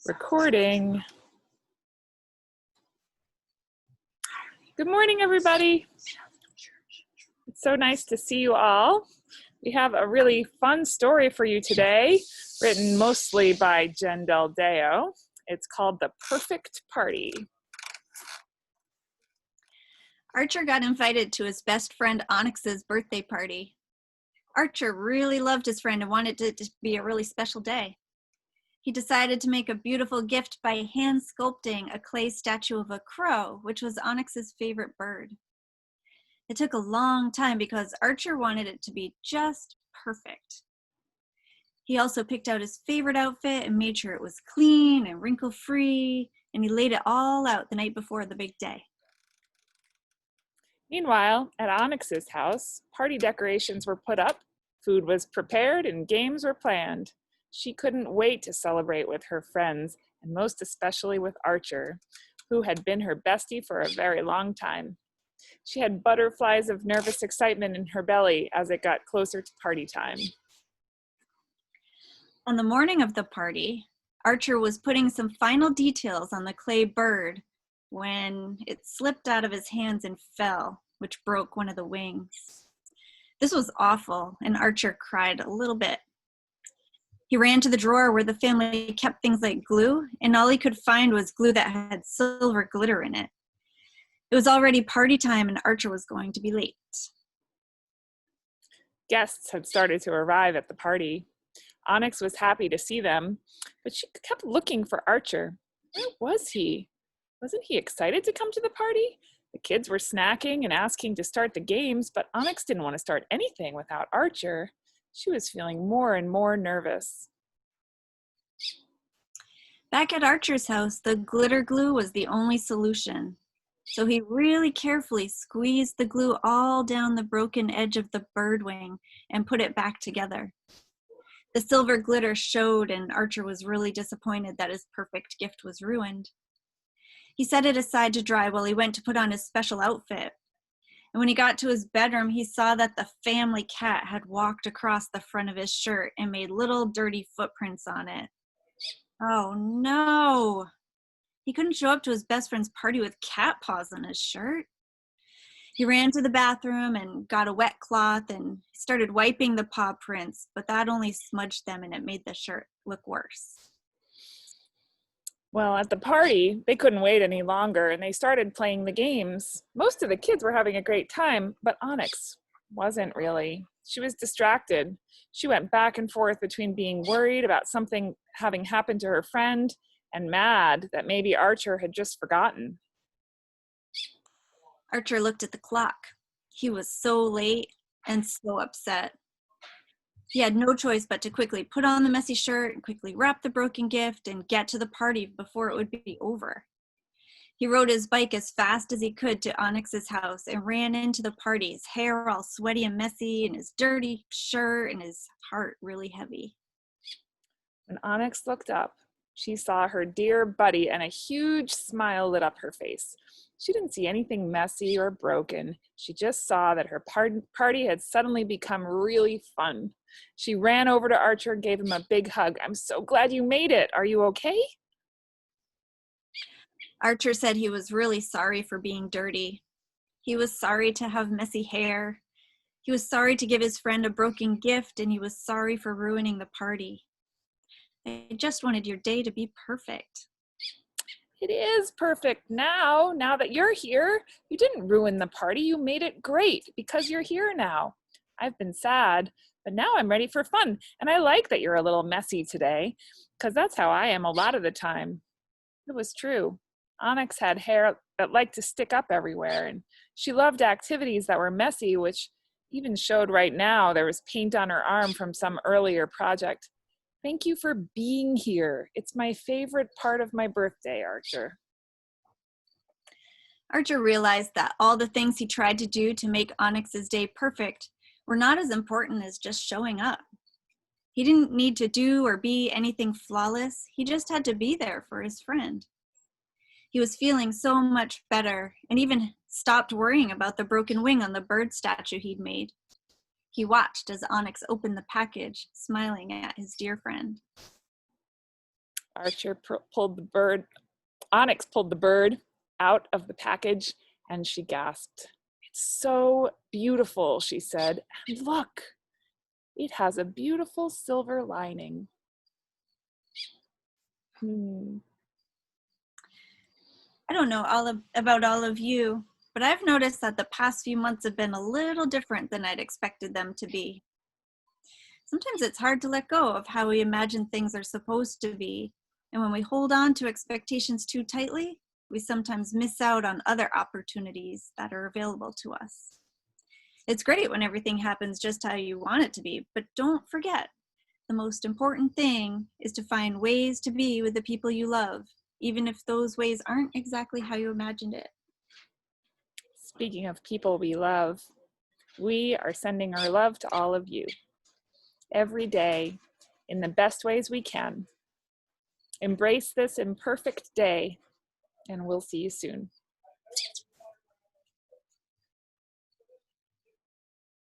Recording. Good morning, everybody. It's so nice to see you all. We have a really fun story for you today, written mostly by Jen Del Deo. It's called The Perfect Party. Archer got invited to his best friend Onyx's birthday party. Archer really loved his friend and wanted it to be a really special day. He decided to make a beautiful gift by hand sculpting a clay statue of a crow, which was Onyx's favorite bird. It took a long time because Archer wanted it to be just perfect. He also picked out his favorite outfit and made sure it was clean and wrinkle-free, and he laid it all out the night before the big day. Meanwhile, at Onyx's house, party decorations were put up, food was prepared, and games were planned. She couldn't wait to celebrate with her friends, and most especially with Archer, who had been her bestie for a very long time. She had butterflies of nervous excitement in her belly as it got closer to party time. On the morning of the party, Archer was putting some final details on the clay bird when it slipped out of his hands and fell, which broke one of the wings. This was awful, and Archer cried a little bit. He ran to the drawer where the family kept things like glue, and all he could find was glue that had silver glitter in it. It was already party time, and Archer was going to be late. Guests had started to arrive at the party. Onyx was happy to see them, but she kept looking for Archer. Where was he? Wasn't he excited to come to the party? The kids were snacking and asking to start the games, but Onyx didn't want to start anything without Archer. She was feeling more and more nervous. Back at Archer's house, the glitter glue was the only solution. So he really carefully squeezed the glue all down the broken edge of the bird wing and put it back together. The silver glitter showed, and Archer was really disappointed that his perfect gift was ruined. He set it aside to dry while he went to put on his special outfit. And when he got to his bedroom, he saw that the family cat had walked across the front of his shirt and made little dirty footprints on it. Oh no! He couldn't show up to his best friend's party with cat paws on his shirt. He ran to the bathroom and got a wet cloth and started wiping the paw prints, but that only smudged them and it made the shirt look worse. Well, at the party, they couldn't wait any longer, and they started playing the games. Most of the kids were having a great time, but Onyx wasn't really. She was distracted. She went back and forth between being worried about something having happened to her friend and mad that maybe Archer had just forgotten. Archer looked at the clock. He was so late and so upset. He had no choice but to quickly put on the messy shirt and quickly wrap the broken gift and get to the party before it would be over. He rode his bike as fast as he could to Onyx's house and ran into the party, his hair all sweaty and messy and his dirty shirt and his heart really heavy. When Onyx looked up, she saw her dear buddy and a huge smile lit up her face. She didn't see anything messy or broken. She just saw that her party had suddenly become really fun. She ran over to Archer and gave him a big hug. "I'm so glad you made it. Are you okay?" Archer said he was really sorry for being dirty. He was sorry to have messy hair. He was sorry to give his friend a broken gift, and he was sorry for ruining the party. I just wanted your day to be perfect. It is perfect now that you're here. You didn't ruin the party. You made it great because you're here now. I've been sad, but now I'm ready for fun. And I like that you're a little messy today because that's how I am a lot of the time. It was true. Onyx had hair that liked to stick up everywhere, and she loved activities that were messy, which even showed right now there was paint on her arm from some earlier project. Thank you for being here. It's my favorite part of my birthday, Archer. Archer realized that all the things he tried to do to make Onyx's day perfect were not as important as just showing up. He didn't need to do or be anything flawless. He just had to be there for his friend. He was feeling so much better and even stopped worrying about the broken wing on the bird statue he'd made. He watched as Onyx opened the package, smiling at his dear friend. Onyx pulled the bird out of the package and she gasped. "It's so beautiful," she said. "And look, it has a beautiful silver lining." I don't know about all of you, but I've noticed that the past few months have been a little different than I'd expected them to be. Sometimes it's hard to let go of how we imagine things are supposed to be, and when we hold on to expectations too tightly, we sometimes miss out on other opportunities that are available to us. It's great when everything happens just how you want it to be, but don't forget, the most important thing is to find ways to be with the people you love, even if those ways aren't exactly how you imagined it. Speaking of people we love, we are sending our love to all of you every day in the best ways we can. Embrace this imperfect day, and we'll see you soon.